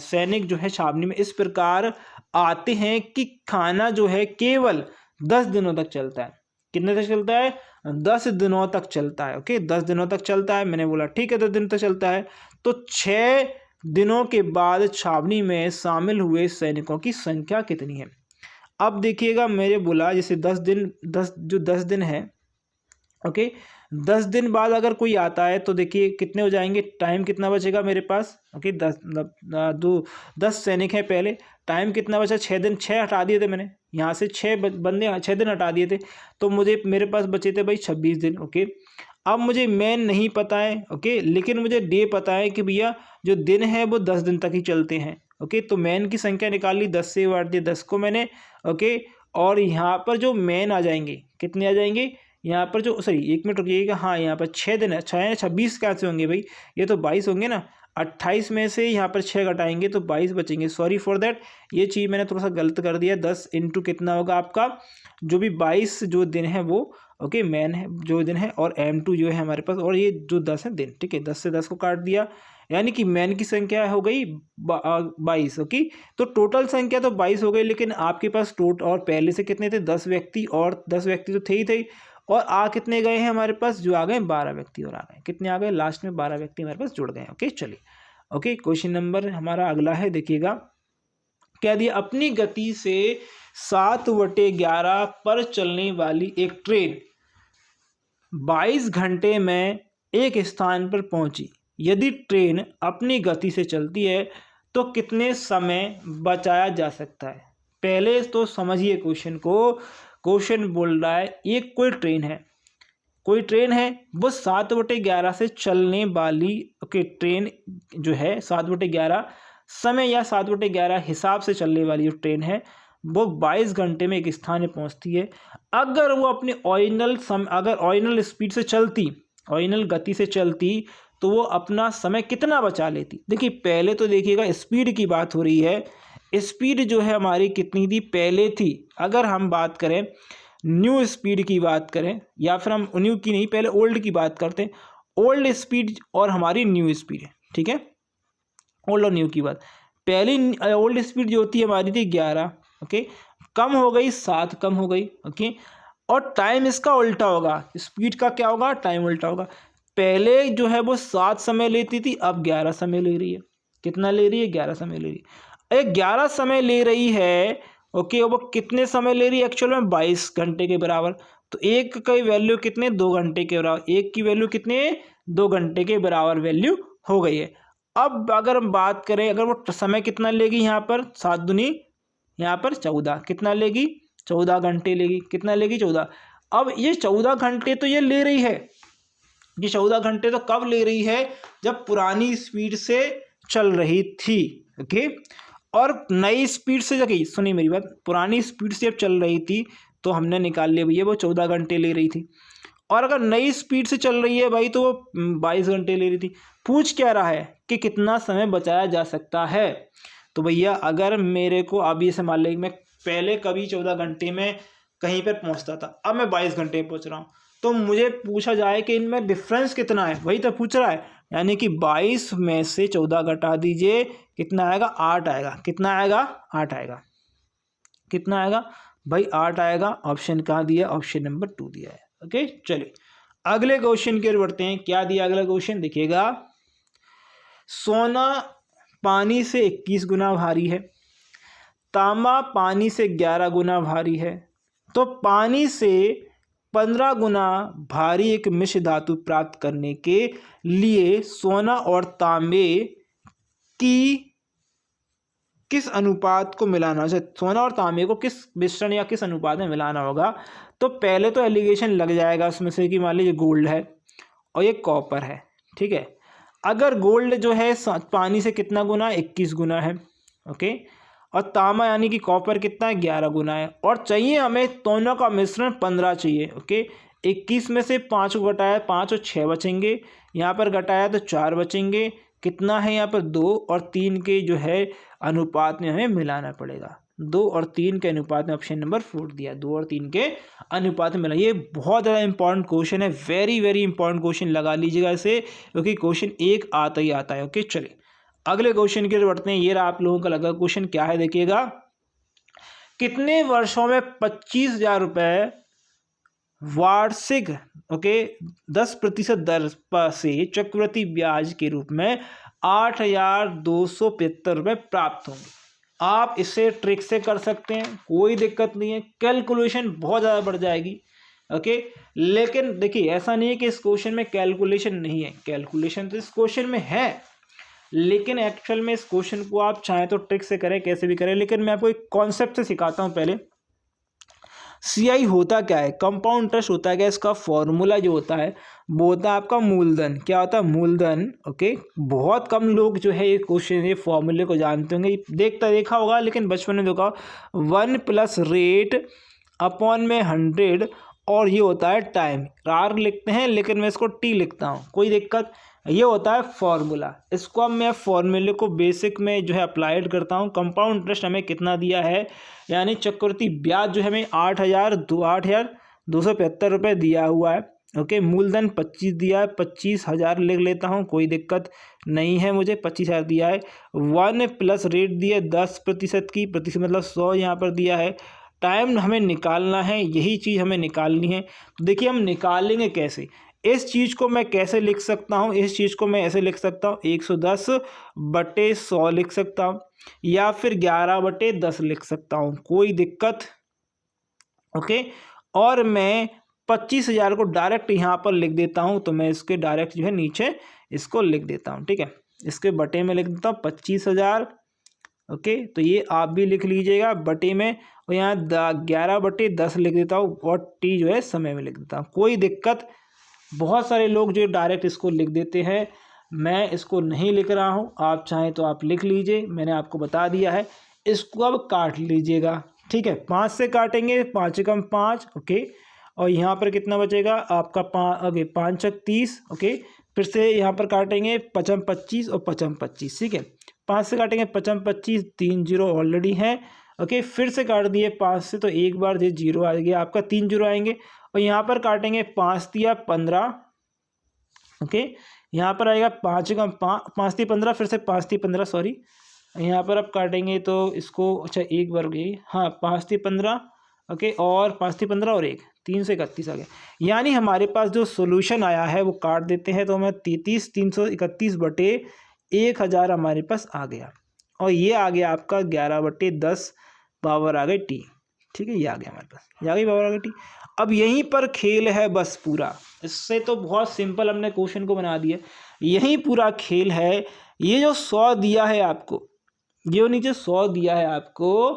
सैनिक जो है छावनी में इस प्रकार आते हैं कि खाना जो है केवल 10 दिनों तक चलता है। कितने तक चलता है? 10 दिनों तक चलता है। ओके, 10 दिनों तक चलता है। मैंने बोला ठीक है 10 दिन तक चलता है। तो 6 दिनों के बाद छावनी में शामिल हुए सैनिकों की संख्या कितनी है? अब देखिएगा, मेरे बोला जैसे 10 दिन है, ओके, 10 दिन बाद अगर कोई आता है तो देखिए कितने हो जाएंगे, टाइम कितना बचेगा मेरे पास। ओके, 10 सैनिक हैं पहले, टाइम कितना बचा? 6 दिन, 6 हटा दिए थे मैंने यहाँ से, 6 बंदे 6 दिन हटा दिए थे, तो मेरे पास बचे थे भाई 26 दिन। ओके, अब मुझे मेन नहीं पता है, ओके, लेकिन मुझे डे पता है कि भैया जो दिन है वो 10 दिन तक ही चलते हैं। ओके, तो मैन की संख्या निकाल ली, 10 से बांट दिया 10 को मैंने। ओके, और यहाँ पर जो मैन आ जाएंगे, कितने आ जाएंगे यहाँ पर, जो सॉरी 1 मिनट रुकिएगा, हाँ यहाँ पर 6 दिन है, 6 26 कैसे होंगे भाई, ये तो 22 होंगे ना। 28 में से यहाँ पर 6 घटाएंगे तो 22 बचेंगे। सॉरी फॉर दैट, ये चीज़ मैंने थोड़ा सा गलत कर दिया। 10 इंटू कितना होगा आपका, जो भी 22 जो दिन है वो, ओके, मैन है जो दिन है, और M2 जो है हमारे पास, और ये जो 10 है दिन। ठीक है, 10 से 10 को काट दिया, यानी कि मैन की संख्या हो गई 22। ओके, तो टोटल संख्या तो 22 हो गई, लेकिन आपके पास और पहले से कितने थे? 10 व्यक्ति, और 10 व्यक्ति तो थे ही थे, और कितने गए हैं हमारे पास? जो आ गए 12 व्यक्ति और आ गए। कितने आ गए? लास्ट में 12 व्यक्ति हमारे पास जुड़ गए। ओके, चलिए। ओके, क्वेश्चन नंबर हमारा अगला है, देखिएगा क्या दिया। अपनी गति से 7/11 पर चलने वाली एक ट्रेन 22 घंटे में एक स्थान पर पहुंची। यदि ट्रेन अपनी गति से चलती है तो कितने समय बचाया जा सकता है? पहले तो समझिए क्वेश्चन को। क्वेश्चन बोल रहा है एक कोई ट्रेन है वो 7/11 से चलने वाली, ओके, ट्रेन जो है 7/11 समय या 7/11 हिसाब से चलने वाली जो ट्रेन है वो 22 घंटे में एक स्थान में पहुंचती है। अगर वो अपनी ओरिजिनल स्पीड से चलती, ओरिजिनल गति से चलती, तो वो अपना समय कितना बचा लेती? देखिए पहले तो देखिएगा स्पीड की बात हो रही है। स्पीड जो है हमारी कितनी थी पहले थी, अगर हम बात करें न्यू स्पीड की बात करें, या फिर हम न्यू की नहीं, पहले ओल्ड की बात करते हैं। ओल्ड स्पीड और हमारी न्यू स्पीड, ठीक है, ओल्ड और न्यू की बात। पहली ओल्ड स्पीड जो होती है हमारी थी 11, ओके, कम हो गई 7, कम हो गई। ओके, और टाइम इसका उल्टा होगा, स्पीड का क्या होगा? टाइम उल्टा होगा। पहले जो है वो 7 समय लेती थी, अब 11 समय ले रही है। कितना ले रही है? 11 समय ले रही है। 11 समय ले रही है, ओके, वो कितने समय ले रही है एक्चुअल में? 22 घंटे के बराबर। तो एक की वैल्यू कितने? 2 घंटे के बराबर। एक की वैल्यू कितने? 2 घंटे के बराबर वैल्यू हो गई है। अब अगर हम बात करें, अगर वो समय कितना लेगी यहाँ पर, 7 दूनी यहाँ पर 14, कितना लेगी? 14 घंटे लेगी। कितना लेगी? 14। अब ये 14 घंटे तो ये ले रही है, ये 14 घंटे तो कब ले रही है? जब पुरानी स्पीड से चल रही थी। ओके, और नई स्पीड से, जगह सुनिए मेरी बात, पुरानी स्पीड से जब चल रही थी तो हमने निकाल लिया भैया वो 14 घंटे ले रही थी, और अगर नई स्पीड से चल रही है भाई तो वो 22 घंटे ले रही थी। पूछ क्या रहा है कि कितना समय बचाया जा सकता है। तो भैया अगर मेरे को अभी से मान लें मैं पहले कभी 14 घंटे में कहीं पर पहुंचता था, अब मैं 22 घंटे में पहुंच रहा हूँ, तो मुझे पूछा जाए कि इनमें डिफरेंस कितना है, वही तो पूछ रहा है। यानी कि 22 में से 14 घटा दीजिए, कितना आएगा? 8 आएगा। कितना आएगा? 8 आएगा। कितना आएगा भाई? 8 आएगा। ऑप्शन कहाँ दिया? ऑप्शन नंबर 2 दिया है। ओके, चलिए अगले क्वेश्चन की ओर बढ़ते हैं। क्या दिया अगला क्वेश्चन? देखिएगा, सोना पानी से 21 गुना भारी है, तांबा पानी से 11 गुना भारी है, तो पानी से 15 गुना भारी एक मिश्र धातु प्राप्त करने के लिए सोना और तांबे की किस अनुपात को मिलाना है, सोना और तांबे को किस मिश्रण या किस अनुपात में मिलाना होगा। तो पहले तो एलिगेशन लग जाएगा उसमें से कि मान लीजिए गोल्ड है और ये कॉपर है, ठीक है। अगर गोल्ड जो है पानी से कितना गुना, 21 गुना है, ओके, और तांबा यानी कि कॉपर कितना है, 11 गुना है, और चाहिए हमें दोनों का मिश्रण 15 चाहिए, ओके। 21 में से 5 को घटाया, 5 और 6 बचेंगे, यहाँ पर घटाया तो 4 बचेंगे, कितना है यहाँ पर 2 और 3 के जो है अनुपात में हमें मिलाना पड़ेगा। 2 और 3 के अनुपात में ऑप्शन नंबर 4 दिया, 2 और 3 के अनुपात में मिला। ये बहुत ज़्यादा इंपॉर्टेंट क्वेश्चन है, वेरी वेरी इंपॉर्टेंट क्वेश्चन, लगा लीजिएगा इसे, क्योंकि क्वेश्चन एक आता ही आता है, ओके। चलिए अगले क्वेश्चन की ओर बढ़ते हैं। ये रहा आप लोगों का लगा क्वेश्चन, क्या है देखिएगा। कितने वर्षों में 25,000 रुपये वार्षिक, ओके, 10% दर से चक्रवृद्धि ब्याज के रूप में 8,275 रुपये प्राप्त होंगे। आप इसे ट्रिक से कर सकते हैं, कोई दिक्कत नहीं है, कैलकुलेशन बहुत ज़्यादा बढ़ जाएगी, ओके। लेकिन देखिए ऐसा नहीं है कि इस क्वेश्चन में कैलकुलेशन नहीं है, कैलकुलेशन तो इस क्वेश्चन में है, लेकिन एक्चुअल में इस क्वेश्चन को आप चाहें तो ट्रिक से करें, कैसे भी करें, लेकिन मैं आपको एक कॉन्सेप्ट से सिखाता हूं। पहले सीआई होता क्या है, कंपाउंड इंटरेस्ट होता है क्या, इसका फॉर्मूला जो होता है वो होता है आपका मूलधन। क्या होता है, मूलधन, ओके। बहुत कम लोग जो है ये क्वेश्चन, ये फॉर्मूले को जानते होंगे, देखा होगा, लेकिन बचपन में देखा, 1 प्लस रेट अपॉन में 100, और ये होता है टाइम, आर लिखते हैं लेकिन मैं इसको टी लिखता हूँ, कोई दिक्कत। ये होता है फॉर्मूला, इसको अब मैं फॉर्मूले को बेसिक में जो है अप्लाइड करता हूँ। कंपाउंड इंटरेस्ट हमें कितना दिया है, यानी चक्रवृद्धि ब्याज जो है हमें 8,275 रुपये दिया हुआ है, ओके। मूलधन 25 दिया है, 25,000 लिख लेता हूँ, कोई दिक्कत नहीं है, मुझे 25,000 दिया है। 1 प्लस रेट दिया 10% की, प्रतिशत मतलब 100 यहाँ पर दिया है। टाइम हमें निकालना है, यही चीज़ हमें निकालनी है। तो देखिए हम निकालेंगे कैसे, इस चीज़ को मैं कैसे लिख सकता हूँ, इस चीज़ को मैं ऐसे लिख सकता हूँ, 110/100 लिख सकता हूँ, या फिर 11/10 लिख सकता हूँ, कोई दिक्कत, ओके। और मैं 25,000 को डायरेक्ट यहाँ पर लिख देता हूँ, तो मैं इसके डायरेक्ट जो है नीचे इसको लिख देता हूँ, ठीक है। इसके बटे में लिख देता हूँ 25,000, ओके। तो ये आप भी लिख लीजिएगा बटे में, और यहाँ 11/10 लिख देता हूँ, और टी जो है समय में लिख देता हूँ, कोई दिक्कत। बहुत सारे लोग जो डायरेक्ट इसको लिख देते हैं, मैं इसको नहीं लिख रहा हूँ, आप चाहें तो आप लिख लीजिए, मैंने आपको बता दिया है। इसको अब काट लीजिएगा, ठीक है, 5 से काटेंगे, 5 कम 5, ओके। और यहाँ पर कितना बचेगा आपका 5 30, ओके। फिर से यहाँ पर काटेंगे 5 25 और 5 25, ठीक है। 5 से काटेंगे 5 25, 3 जीरो ऑलरेडी है, ओके। फिर से काट दिए 5 से, तो एक बार ये जीरो आ गया आपका, 3 जीरो आएंगे, और यहाँ पर काटेंगे 5 तिया 15, ओके। यहाँ पर आएगा 5 कम 5 ती 15, फिर से 5 ती 15, सॉरी, यहाँ पर अब काटेंगे तो इसको, अच्छा एक बार गई, हाँ 5 ती 15, ओके, और 5 ती 15 और 1, 3 से 31 आ गया। यानी हमारे पास जो सोल्यूशन आया है वो काट देते हैं, तो हमें 331 हमारे पास आ गया, और ये आ गया आपका 11/10 पावर आ गई टी, ठीक है। ये आ गया हमारे पास, ये आ गई पावर आ गई टी। अब यहीं पर खेल है बस पूरा, इससे तो बहुत सिंपल हमने क्वेश्चन को बना दिया, यहीं पूरा खेल है। ये जो 100 दिया है आपको, ये नीचे 100 दिया है आपको,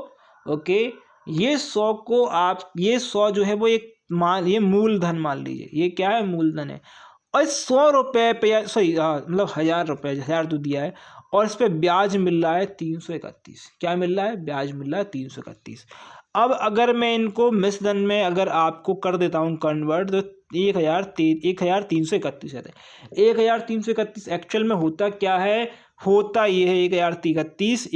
ओके, ये 100 को आप, ये 100 जो है वो एक मान, ये मूलधन मान लीजिए, ये क्या है, मूलधन है। और 100 रुपये पे, सॉरी मतलब 1,000 रुपये, 1,000 तो दिया है, और इस पर ब्याज मिल रहा है 331, क्या मिल रहा है, ब्याज मिल रहा है 331। अब अगर मैं इनको मिश्रधन में अगर आपको कर देता हूँ कन्वर्ट, तो 1,331 रहता है। 1,331 एक्चुअल में होता क्या है, होता ये है 1,331,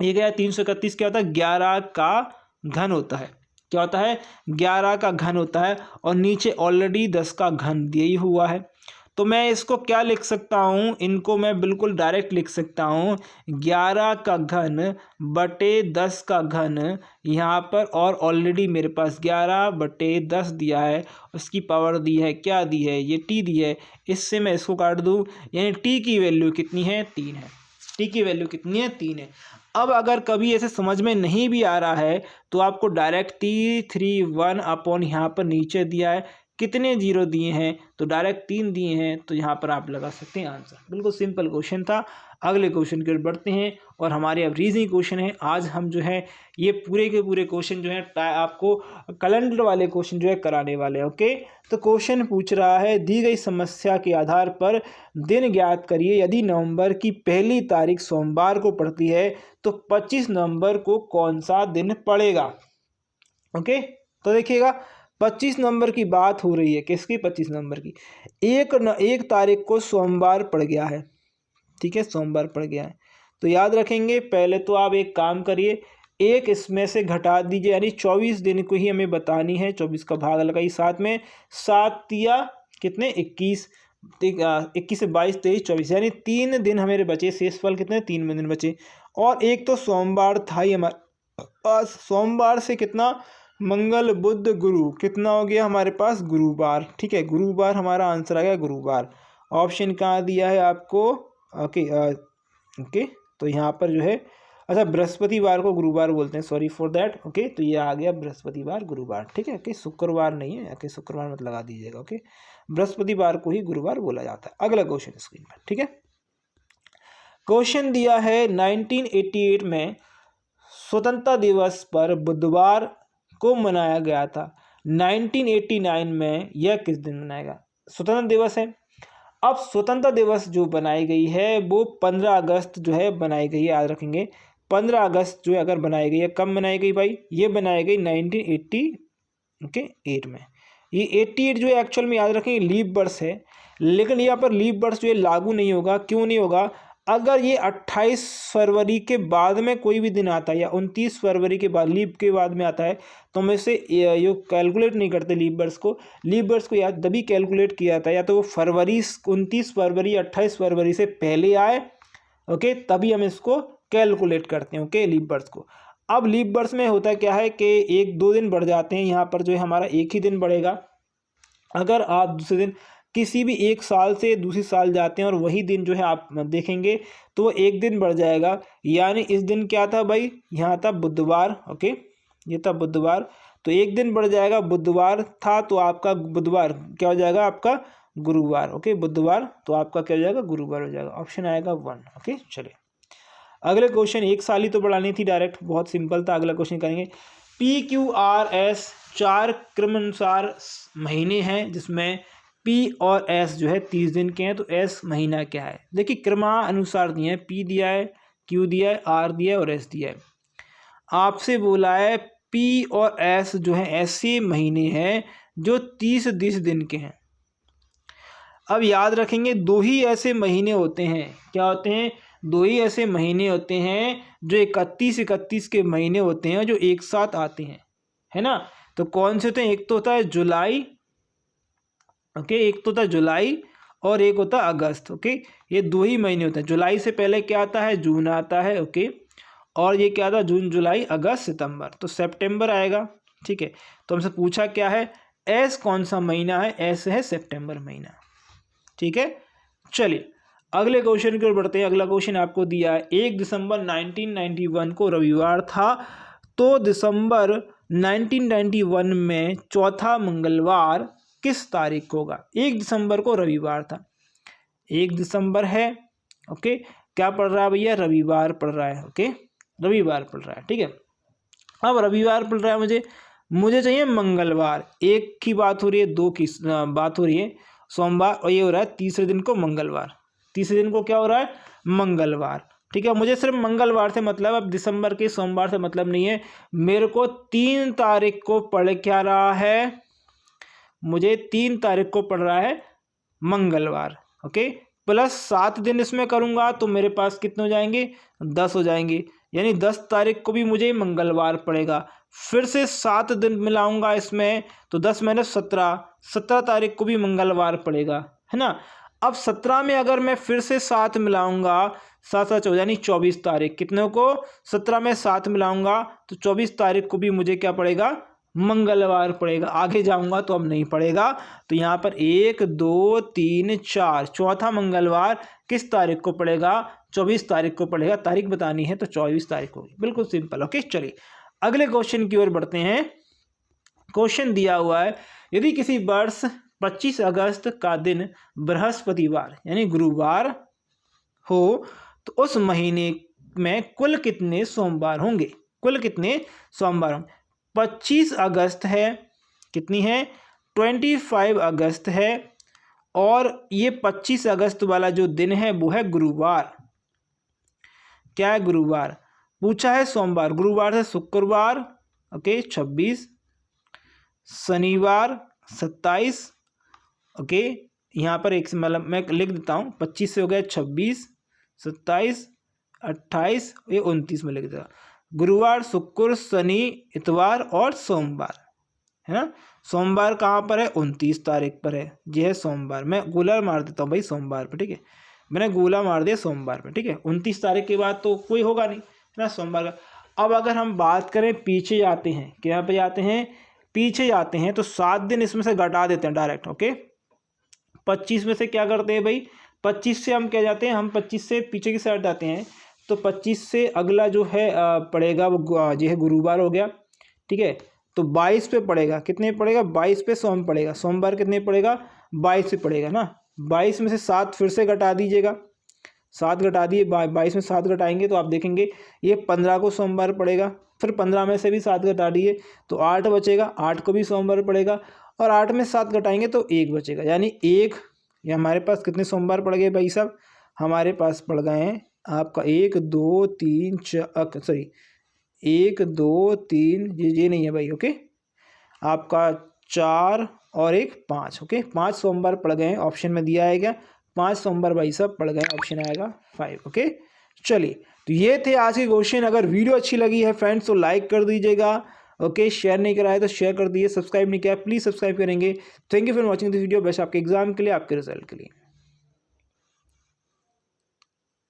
1,331 क्या होता है, 11 का घन होता है, क्या होता है, 11 का घन होता है, और नीचे ऑलरेडी 10 का घन दिया ही हुआ है। तो मैं इसको क्या लिख सकता हूँ, इनको मैं बिल्कुल डायरेक्ट लिख सकता हूँ, 11 का घन बटे 10 का घन यहाँ पर, और ऑलरेडी मेरे पास 11/10 दिया है, उसकी पावर दी है, क्या दी है, ये टी दी है, इससे मैं इसको काट दूँ, यानी टी की वैल्यू कितनी है, 3 है। टी की वैल्यू कितनी है 3 है। अब अगर कभी ऐसे समझ में नहीं भी आ रहा है तो आपको डायरेक्ट T31 अपॉन यहाँ पर नीचे दिया है, कितने जीरो दिए हैं तो डायरेक्ट 3 दिए हैं, तो यहाँ पर आप लगा सकते हैं आंसर। बिल्कुल सिंपल क्वेश्चन था। अगले क्वेश्चन की ओर बढ़ते हैं और हमारे अब रीजनिंग क्वेश्चन है। आज हम जो है ये पूरे के पूरे क्वेश्चन जो है आपको कैलेंडर वाले क्वेश्चन जो है कराने वाले हैं। ओके, तो क्वेश्चन पूछ रहा है दी गई समस्या के आधार पर दिन ज्ञात करिए। यदि नवंबर की पहली तारीख सोमवार को पड़ती है तो 25 नवंबर को कौन सा दिन पड़ेगा। ओके, तो देखिएगा 25 नवंबर की बात हो रही है, किसकी 25 नवंबर की, एक तारीख को सोमवार पड़ गया है। ठीक है, सोमवार पड़ गया है तो याद रखेंगे। पहले तो आप एक काम करिए, एक इसमें से घटा दीजिए, यानी 24 दिन को ही हमें बतानी है। 24 का भाग लगाइए, साथ में 7 या कितने 21 से 22 23 24, यानी 3 दिन हमारे बचे। शेषफल कितने 3 दिन बचे। और एक तो सोमवार था ही हमारे पास, सोमवार से कितना मंगल बुध गुरु, कितना हो गया हमारे पास गुरुवार। ठीक है, गुरुवार हमारा आंसर आ गया गुरुवार। ऑप्शन कहाँ दिया है आपको। ओके, तो यहाँ पर जो है अच्छा बृहस्पतिवार को गुरुवार बोलते हैं, सॉरी फॉर दैट। ओके, तो ये आ गया बृहस्पतिवार गुरुवार। ठीक है, ओके, शुक्रवार नहीं है, ओके शुक्रवार मत लगा दीजिएगा। ओके, बृहस्पतिवार को ही गुरुवार बोला जाता है। अगला क्वेश्चन स्क्रीन पर। ठीक है, क्वेश्चन दिया है 1988 में स्वतंत्रता दिवस पर बुधवार को मनाया गया था। 1989 में यह किस दिन मनाया गया। स्वतंत्रता दिवस है। अब स्वतंत्रता दिवस जो बनाई गई है वो 15 अगस्त जो है बनाई गई है, याद रखेंगे। 15 अगस्त जो है अगर बनाई गई है, कब बनाई गई भाई, ये बनाई गई 1988 में। ये 88 जो है एक्चुअल में याद रखेंगे लीप वर्ष है, लेकिन यहाँ पर लीप वर्ष जो है लागू नहीं होगा। क्यों नहीं होगा, अगर ये 28 फरवरी के बाद में कोई भी दिन आता है या 29 फरवरी के बाद लीप के बाद में आता है तो हम इसे ये कैलकुलेट नहीं करते लीप वर्ष को। लीप वर्ष को या तभी कैलकुलेट किया जाता है या तो वो फरवरी 29 फरवरी 28 फरवरी से पहले आए, ओके, तभी हम इसको कैलकुलेट करते हैं। ओके, लीप वर्ष को। अब लीप वर्ष में होता क्या है कि 1-2 दिन बढ़ जाते हैं। यहाँ पर जो है हमारा एक ही दिन बढ़ेगा। अगर आप दूसरे दिन किसी भी एक साल से दूसरी साल जाते हैं और वही दिन जो है आप देखेंगे तो वो एक दिन बढ़ जाएगा। यानी इस दिन क्या था भाई, यहाँ था बुधवार। ओके, ये था बुधवार, तो एक दिन बढ़ जाएगा। बुधवार था तो आपका बुधवार क्या हो जाएगा, आपका गुरुवार। ओके, बुधवार तो आपका क्या हो जाएगा, गुरुवार हो जाएगा। ऑप्शन आएगा 1। ओके, चलिए अगले क्वेश्चन, एक साल ही तो बढ़ानी थी डायरेक्ट, बहुत सिंपल था। अगला क्वेश्चन करेंगे। PQRS 4 क्रमानुसार महीने हैं जिसमें P और S जो है 30 दिन के हैं, तो S महीना क्या है। देखिए क्रमानुसार दिए हैं, P दिया है, Q दिया है, R दिया है और S दिया है। आपसे बोला है P और S जो है ऐसे महीने हैं जो 30 दिन के हैं। अब याद रखेंगे दो ही ऐसे महीने होते हैं, क्या होते हैं, दो ही ऐसे महीने होते हैं जो 31 के महीने होते हैं जो एक साथ आते हैं, है ना। तो कौन से होते हैं, एक तो होता है जुलाई, ओके, एक तो होता है जुलाई और एक होता है अगस्त। ओके, ये दो ही महीने होते हैं। जुलाई से पहले क्या आता है, जून आता है। ओके, और ये क्या आता है, जून जुलाई अगस्त सितंबर, तो सितंबर आएगा। ठीक है, तो हमसे पूछा क्या है, एस कौन सा महीना है, एस है सितंबर महीना। ठीक है, चलिए अगले क्वेश्चन की ओर बढ़ते हैं। अगला क्वेश्चन आपको दिया है 1 दिसंबर 1991 को रविवार था, तो दिसंबर 1991 में चौथा मंगलवार किस तारीख को होगा। 1 दिसंबर को रविवार था, 1 दिसंबर है। ओके, क्या पढ़ रहा है भैया, रविवार पढ़ रहा है। ओके, रविवार पढ़ रहा है। ठीक है, अब रविवार पढ़ रहा है, मुझे चाहिए मंगलवार। एक की बात हो रही है, दो की बात हो रही है, सोमवार, और ये हो रहा है तीसरे दिन को मंगलवार। तीसरे दिन को क्या हो रहा है, मंगलवार। ठीक है, मुझे सिर्फ मंगलवार से मतलब, अब दिसंबर के सोमवार से मतलब नहीं है। मेरे को 3 तारीख को पढ़ क्या रहा है, मुझे 3 तारीख को पढ़ रहा है मंगलवार। ओके, प्लस 7 दिन इसमें करूँगा तो मेरे पास कितने हो जाएंगे, 10 हो जाएंगे। यानी 10 तारीख को भी मुझे मंगलवार पड़ेगा। फिर से 7 दिन मिलाऊंगा इसमें तो 10 - 17 तारीख को भी मंगलवार पड़ेगा, है ना। अब 17 में अगर मैं फिर से 7 मिलाऊंगा, 7 14 यानी 24 तारीख, कितने को 17 में 7 मिलाऊंगा तो 24 तारीख को भी मुझे क्या पड़ेगा, मंगलवार पड़ेगा। आगे जाऊंगा तो अब नहीं पड़ेगा। तो यहाँ पर 1 2 3 4 चौथा मंगलवार किस तारीख को पड़ेगा? 24 तारीख को पड़ेगा। तारीख बतानी है तो 24 तारीख होगी। बिल्कुल सिंपल। ओके, चलिए अगले क्वेश्चन की ओर बढ़ते हैं। क्वेश्चन दिया हुआ है, यदि किसी वर्ष 25 अगस्त का दिन बृहस्पतिवार यानी गुरुवार हो तो उस महीने में कुल कितने सोमवार होंगे? कुल कितने सोमवार होंगे? 25 अगस्त है, कितनी है? 25 अगस्त है, और ये 25 अगस्त वाला जो दिन है वो है गुरुवार। क्या है? गुरुवार। पूछा है सोमवार, गुरुवार से शुक्रवार ओके 26, शनिवार 27 ओके, यहाँ पर एक मतलब मैं लिख देता हूँ, 25 से हो गया 26, 27, 28, ये 29 में लिख देता। गुरुवार, शुक्र, शनि, इतवार और सोमवार, है ना। सोमवार कहाँ पर है? 29 तारीख पर है। ये है सोमवार। मैं गोला मार देता हूँ भाई सोमवार पे, ठीक है। मैंने गोला मार दिया सोमवार पे, ठीक है। 29 तारीख के बाद तो कोई होगा नहीं, है ना, सोमवार का। अब अगर हम बात करें पीछे जाते हैं, क्या पे जाते हैं? पीछे जाते हैं तो 7 दिन इसमें से घटा देते हैं डायरेक्ट। ओके, 25 में से क्या करते हैं भाई? 25 से हम क्या जाते हैं? हम 25 से पीछे की साइड जाते हैं। तो 25 से अगला जो है पड़ेगा वो जो है गुरुवार हो गया, ठीक है। तो 22 पे पड़ेगा, कितने पड़ेगा? 22 पे सोम पड़ेगा। सोमवार कितने पड़ेगा? 22 पे पड़ेगा ना। 22 में से 7 फिर से घटा दीजिएगा, 7 घटा दिए, 22 में 7 घटाएंगे तो आप देखेंगे ये 15 को सोमवार पड़ेगा। फिर 15 में से भी 7 घटा दिए तो 8 बचेगा, 8 को भी सोमवार पड़ेगा, और 8 में 7 घटाएंगे तो 1 बचेगा। यानी 1, ये हमारे पास कितने सोमवार पड़ गए भाई साहब? हमारे पास पड़ गए हैं आपका 1 2 3 4 सॉरी 1 2 3, ये नहीं है भाई, ओके। आपका 4 और 1 5, ओके। 5 सोमवार पड़ गए हैं, ऑप्शन में दिया है क्या? 5 सोमवार भाई साहब पड़ गए, ऑप्शन आएगा 5, ओके। चलिए, तो ये थे आज के क्वेश्चन। अगर वीडियो अच्छी लगी है फ्रेंड्स तो लाइक कर दीजिएगा, ओके। शेयर नहीं करा है तो शेयर कर दीजिए, सब्सक्राइब नहीं किया प्लीज़ सब्सक्राइब करेंगे। Thank you for watching this video. Best आपके एग्जाम के लिए, आपके रिजल्ट के लिए।